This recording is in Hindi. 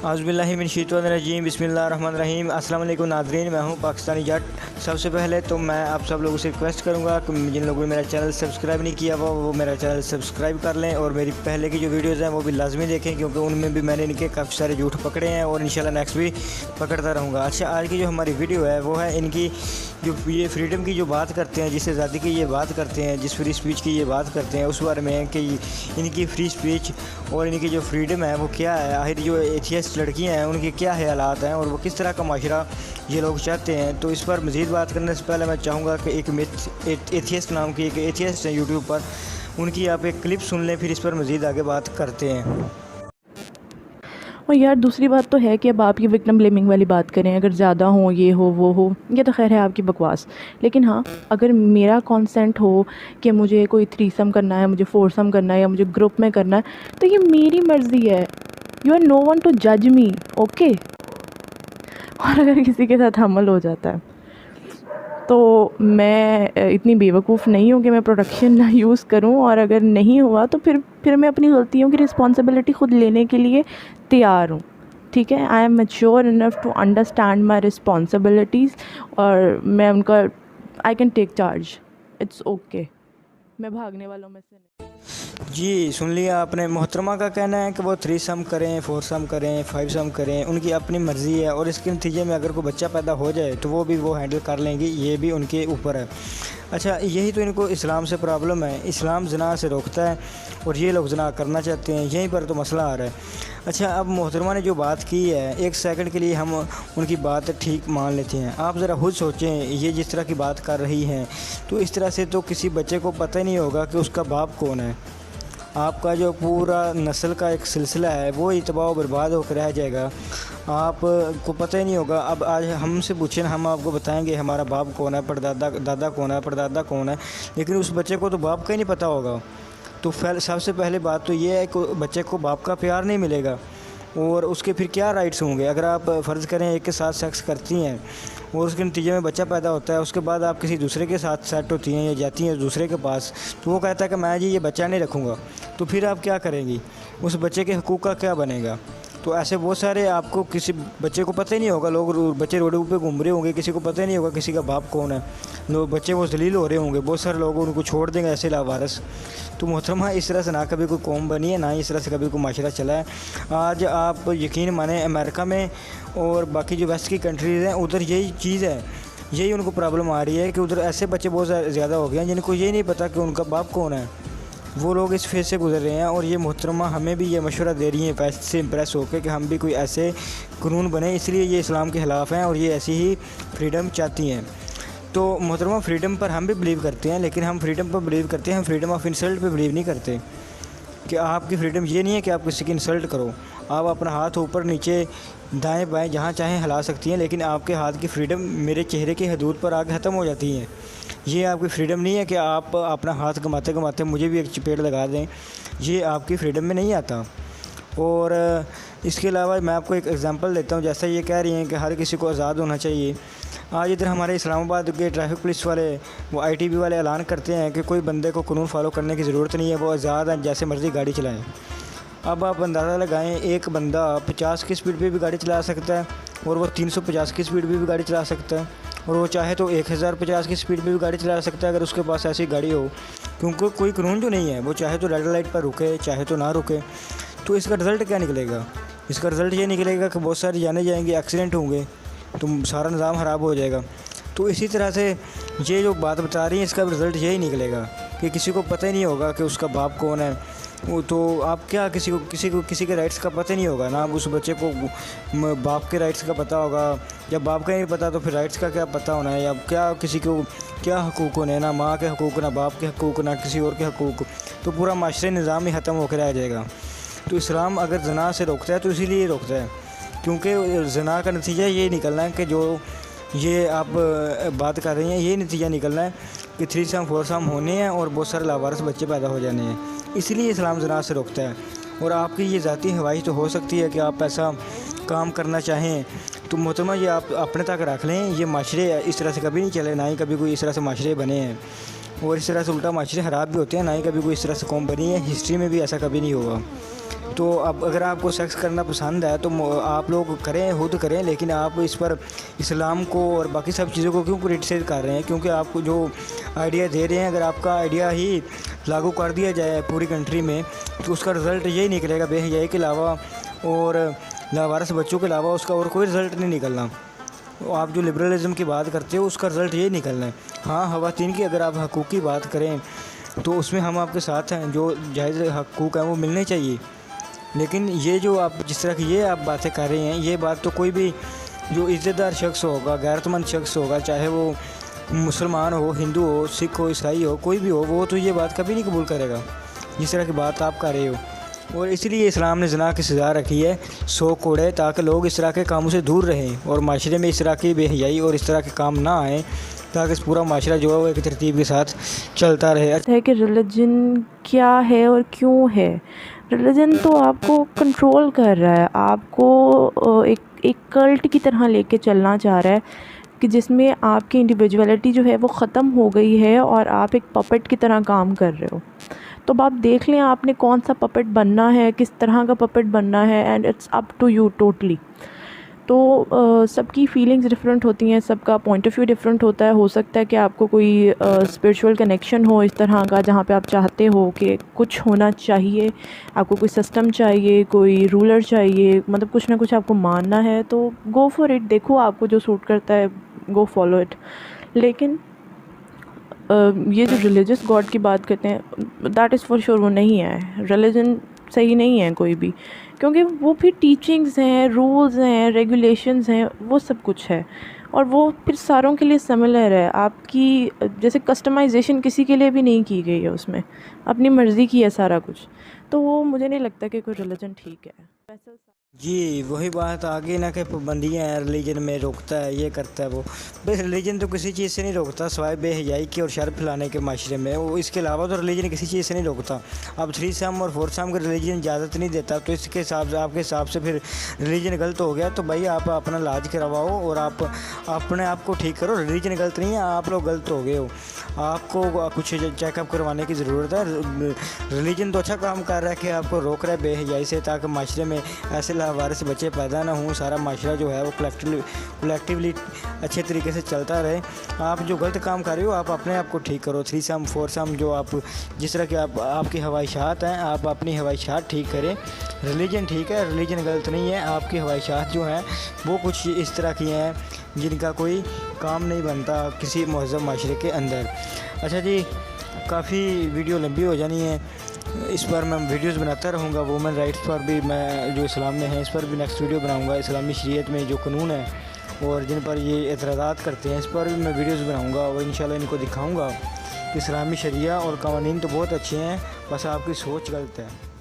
औज़ुबिल्लाहिमिनश्शैतानिर्रजीम बिस्मिल्लाहिर्रहमानिर्रहीम। अस्सलाम वालेकुम नाज़रीन, मैं हूं पाकिस्तानी जट। सबसे पहले तो मैं आप सब लोगों से रिक्वेस्ट करूंगा कि जिन लोगों ने मेरा चैनल सब्सक्राइब नहीं किया वो मेरा चैनल सब्सक्राइब कर लें और मेरी पहले की जो वीडियोज़ हैं वो भी लाजमी देखें, क्योंकि उनमें भी मैंने इनके काफ़ी सारे झूठ पकड़े हैं और इंशाल्लाह नेक्स्ट भी पकड़ता रहूँगा। अच्छा, आज की जो हमारी वीडियो है वो है इनकी जो ये फ्रीडम की जो बात करते हैं, जिस आज़ादी की ये बात करते हैं, जिस फ्री स्पीच की ये बात करते हैं, उस बारे में कि इनकी फ्री स्पीच और इनकी जो फ्रीडम है वो क्या है। आखिर जो एथियस्ट लड़कियां हैं उनके क्या ख्यालात हैं और वो किस तरह का माशरा ये लोग चाहते हैं। तो इस पर मज़ीद बात करने से पहले मैं चाहूँगा कि एक एथियस्ट नाम की एक एथियस्ट है यूट्यूब पर, उनकी आप एक क्लिप सुन लें, फिर इस पर मज़ीद आगे बात करते हैं। और यार दूसरी बात तो है कि अब आप ये विक्टिम ब्लेमिंग वाली बात करें, अगर ज़्यादा हो ये हो वो हो, ये तो खैर है आपकी बकवास। लेकिन हाँ, अगर मेरा कॉन्सेंट हो कि मुझे कोई थ्रीसम करना है, मुझे फोरसम करना है या मुझे ग्रुप में करना है, तो ये मेरी मर्ज़ी है। You are no one to जज मी, ओके। और अगर किसी के साथ हमल हो जाता है तो मैं इतनी बेवकूफ़ नहीं हूँ कि मैं प्रोटेक्शन ना यूज़ करूँ, और अगर नहीं हुआ तो फिर मैं अपनी गलतियों की रिस्पॉन्सिबिलिटी ख़ुद लेने के लिए तैयार हूँ। ठीक है, I am mature enough to understand my responsibilities, और मैं उनका I can take charge, it's okay. मैं भागने वालों में से नहीं। जी, सुन लिया आपने। मोहतरमा का कहना है कि वो 3 सम करें, 4 सम करें, 5 सम करें, उनकी अपनी मर्ज़ी है और इसके नतीजे में अगर कोई बच्चा पैदा हो जाए तो वो हैंडल कर लेंगी, ये भी उनके ऊपर है। अच्छा, यही तो इनको इस्लाम से प्रॉब्लम है। इस्लाम ज़िना से रोकता है और ये लोग ज़िना करना चाहते हैं, यहीं पर तो मसला आ रहा है। अच्छा, अब मोहतरमा ने जो बात की है, एक सेकंड के लिए हम उनकी बात ठीक मान लेते हैं। आप ज़रा खुद सोचें, ये जिस तरह की बात कर रही हैं तो इस तरह से तो किसी बच्चे को पता ही नहीं होगा कि उसका बाप कौन है। आपका जो पूरा नस्ल का एक सिलसिला है वो ही तबाह बर्बाद होकर रह जाएगा, आपको पता ही नहीं होगा। अब आज हमसे पूछें, हम आपको बताएंगे हमारा बाप कौन है, दादा कौन है, परदादा कौन है, लेकिन उस बच्चे को तो बाप का ही नहीं पता होगा। तो सबसे पहले बात तो ये है कि बच्चे को बाप का प्यार नहीं मिलेगा और उसके फिर क्या राइट्स होंगे। अगर आप फ़र्ज़ करें एक के साथ सेक्स करती हैं और उसके नतीजे में बच्चा पैदा होता है, उसके बाद आप किसी दूसरे के साथ सेट होती हैं या जाती हैं दूसरे के पास, तो वो कहता है कि मैं जी ये बच्चा नहीं रखूँगा, तो फिर आप क्या करेंगी? उस बच्चे के हकूक़ का क्या बनेगा? तो ऐसे बहुत सारे, आपको किसी बच्चे को पता ही नहीं होगा, बच्चे रोडों पे घूम रहे होंगे, किसी को पता ही नहीं होगा किसी का बाप कौन है, लोग बच्चे वो जलील हो रहे होंगे, बहुत सारे लोग उनको छोड़ देंगे ऐसे लावारिस। तो मोहतरमा, इस तरह से ना कभी कोई कौम बनी है, ना ही इस तरह से कभी कोई माशरा चला है। आज आप यकीन माने अमेरिका में और बाकी जो वेस्ट की कंट्रीज़ हैं उधर यही चीज़ है, यही उनको प्रॉब्लम आ रही है कि उधर ऐसे बच्चे बहुत ज़्यादा हो गए हैं जिनको ये नहीं पता कि उनका बाप कौन है। वो लोग इस फेज़ से गुजर रहे हैं और ये मोहतरमा हमें भी ये मशवरा दे रही हैं पैसे से इम्प्रेस होकर कि हम भी कोई ऐसे कानून बने, इसलिए ये इस्लाम के ख़िलाफ़ हैं और ये ऐसी ही फ्रीडम चाहती हैं। तो मोहतरमा, फ्रीडम पर हम भी बिलीव करते हैं, लेकिन हम फ्रीडम पर बिलीव करते हैं, हम फ्रीडम ऑफ इंसल्ट पर बिलीव नहीं करते। कि आपकी फ्रीडम ये नहीं है कि आप किसी की इंसल्ट करो, आप अपना हाथ ऊपर नीचे दाएं बाएं जहाँ चाहें हिला सकती हैं, लेकिन आपके हाथ की फ्रीडम मेरे चेहरे की हदूद पर आके ख़त्म हो जाती है। ये आपकी फ्रीडम नहीं है कि आप अपना हाथ घुमाते घुमाते मुझे भी एक चपेट लगा दें, ये आपकी फ्रीडम में नहीं आता। और इसके अलावा मैं आपको एक एग्ज़ाम्पल देता हूँ। जैसा ये कह रही हैं कि हर किसी को आज़ाद होना चाहिए, आज इधर हमारे इस्लामाबाद के ट्रैफिक पुलिस वाले, वो आईटीबी वाले ऐलान करते हैं कि कोई बंदे को कानून फॉलो करने की ज़रूरत नहीं है, वो आज़ाद है, जैसे मर्ज़ी गाड़ी चलाएं। अब आप अंदाज़ा लगाएं, एक बंदा 50 की स्पीड पे भी गाड़ी चला सकता है और वो 350 की स्पीड पे भी गाड़ी चला सकता है, और वो चाहे तो 1050 की स्पीड पे भी गाड़ी चला सकता है अगर उसके पास ऐसी गाड़ी हो, क्योंकि कोई कानून जो नहीं है। वो चाहे तो रेड लाइट पर रुके, चाहे तो ना रुके। तो इसका रिज़ल्ट क्या निकलेगा? इसका रिज़ल्ट ये निकलेगा कि बहुत सारी जाने जाएंगी, एक्सीडेंट होंगे, तो सारा निज़ाम ख़राब हो जाएगा। तो इसी तरह से ये जो बात बता रही है, इसका रिज़ल्ट यही निकलेगा कि किसी को पता ही नहीं होगा कि उसका बाप कौन है। वो तो आप क्या, किसी के राइट्स का पता नहीं होगा ना, उस बच्चे को बाप के राइट्स का पता होगा। जब बाप का नहीं पता तो फिर राइट्स का क्या पता होना है, या क्या किसी को क्या हकूक़ होने, ना माँ के हकूक़, ना बाप के हकूक़, ना किसी और के हकूक़। तो पूरा माशरे निज़ाम ही ख़त्म होकर रह जाएगा। तो इस्लाम अगर ज़िना से रोकता है तो इसीलिए रोकता है, क्योंकि ज़िना का नतीजा ये निकलना है कि जो ये आप बात कर रही हैं, ये नतीजा निकलना है कि 3 सम 4 सम होने हैं और बहुत सारे लावारिस बच्चे पैदा हो जाने हैं। इसलिए इस्लाम ज़िना से रोकता है। और आपकी ये ज़ाती ख्वाहिश तो हो सकती है कि आप ऐसा काम करना चाहें, तो मोहतरमा ये आप अपने तक रख लें। ये माशरे इस तरह से कभी नहीं चले, ना ही कभी कोई इस तरह से माशरे बने हैं, और इस तरह से उल्टा माशरे ख़राब भी होते हैं, ना ही कभी कोई इस तरह से कौम बनी है। हिस्ट्री में भी ऐसा कभी नहीं होगा। तो अब अगर आपको सेक्स करना पसंद है तो आप लोग करें, खुद करें, लेकिन आप इस पर इस्लाम को और बाकी सब चीज़ों को क्यों क्रिटिसाइज़ कर रहे हैं? क्योंकि आपको जो आइडिया दे रहे हैं, अगर आपका आइडिया ही लागू कर दिया जाए पूरी कंट्री में तो उसका रिज़ल्ट यही निकलेगा, बेहयाई के अलावा और लावारिस बच्चों के अलावा उसका और कोई रिज़ल्ट नहीं निकलना। आप जो लिबरलिज़म की बात करते हो उसका रिज़ल्ट यही निकलना है। हाँ, ख़वातीन की अगर आप हकूक़ की बात करें तो उसमें हम आपके साथ हैं, जो जायज़ हकूक़ हैं वो मिलने चाहिए। लेकिन ये जो आप जिस तरह की ये आप बातें कर रहे हैं, ये बात तो कोई भी जो इज़्ज़तदार शख्स होगा, गैरतमंद शख्स होगा, चाहे वो मुसलमान हो, हिंदू हो, सिख हो, ईसाई हो, कोई भी हो, वो तो ये बात कभी नहीं कबूल करेगा जिस तरह की बात आप कर रहे हो। और इसलिए इस्लाम ने ज़िना की सज़ा रखी है 100 कोड़े, ताकि लोग इस तरह के कामों से दूर रहें और माशरे में इस तरह की बेहयाई और इस तरह के काम ना आएँ, ताकि इस पूरा माशरा जो है वो एक तरतीब के साथ चलता रहे। है कि रिलीजन क्या है और क्यों है। रिलीजन तो आपको कंट्रोल कर रहा है, आपको एक कल्ट की तरह लेके चलना चाह रहा है कि जिसमें आपकी इंडिविजुअलिटी जो है वो ख़त्म हो गई है और आप एक पपेट की तरह काम कर रहे हो। तो आप देख लें आपने कौन सा पपेट बनना है, किस तरह का पपेट बनना है, and it's up to you totally. तो सबकी फीलिंग्स डिफरेंट होती हैं, सबका पॉइंट ऑफ व्यू डिफरेंट होता है। हो सकता है कि आपको कोई स्पिरिचुअल कनेक्शन हो इस तरह का, जहाँ पे आप चाहते हो कि कुछ होना चाहिए, आपको कोई सिस्टम चाहिए, कोई रूलर चाहिए, मतलब कुछ ना कुछ आपको मानना है, तो गो फॉर इट। देखो आपको जो सूट करता है, गो फॉलो इट। लेकिन ये जो रिलीजियस गॉड की बात करते हैं, दैट इज़ फॉर श्योर वो नहीं है। रिलीजन सही नहीं है कोई भी, क्योंकि वो फिर टीचिंग्स हैं, रूल्स हैं, रेगुलेशंस हैं, वो सब कुछ है और वो फिर सारों के लिए सिमिलर है। आपकी जैसे कस्टमाइजेशन किसी के लिए भी नहीं की गई है, उसमें अपनी मर्ज़ी की है सारा कुछ। तो वो मुझे नहीं लगता कि कोई रिलीजन ठीक है। जी, वही बात आगे ना कि पाबंदियाँ हैं, रिलीजन में रोकता है, ये करता है वो। बस रिलीजन तो किसी चीज़ से नहीं रोकता सिवाय बेहयाई की और शर फैलाने के माशरे में। वो इसके अलावा तो रिलीजन किसी चीज़ से नहीं रोकता। अब 3 सम और 4 सम का रिलीजन इजाज़त नहीं देता, तो इसके हिसाब से आपके हिसाब से फिर रिलीजन गलत हो गया। तो भाई आप अपना इलाज करवाओ और आप अपने आप को ठीक करो। रिलीजन गलत नहीं है, आप लोग गलत हो गए हो। आपको कुछ चेकअप करवाने की ज़रूरत है। रिलीजन तो अच्छा काम कर रहा है कि आपको रोक रहा है बेहयाई से, ताकि माशरे में ऐसे लावारिस बच्चे पैदा ना हों, सारा माशरा जो है वो कलेक्टिवली अच्छे तरीके से चलता रहे। आप जो गलत काम कर रहे हो, आप अपने आप को ठीक करो। 3 सम 4 सम जो आप जिस तरह के आपकी हवाईशात हैं, आप अपनी हवाईशात ठीक करें। रिलीजन ठीक है, रिलीजन गलत नहीं है। आपकी हवाईशात जो हैं वो कुछ इस तरह की हैं जिनका कोई काम नहीं बनता किसी महज़ब माशरे के अंदर। अच्छा जी, काफ़ी वीडियो लंबी हो जानी है, इस पर मैं वीडियोस बनाता रहूँगा। वुमेन राइट्स पर भी मैं जो इस्लाम में है इस पर भी नेक्स्ट वीडियो बनाऊँगा। इस्लामी शरीयत में जो कानून है और जिन पर ये एतराज़ात करते हैं, इस पर भी मैं वीडियोस बनाऊँगा और इंशाल्लाह इनको दिखाऊँगा। इस्लामी शरिया और क़वानीन तो बहुत अच्छे हैं, बस आपकी सोच गलत है।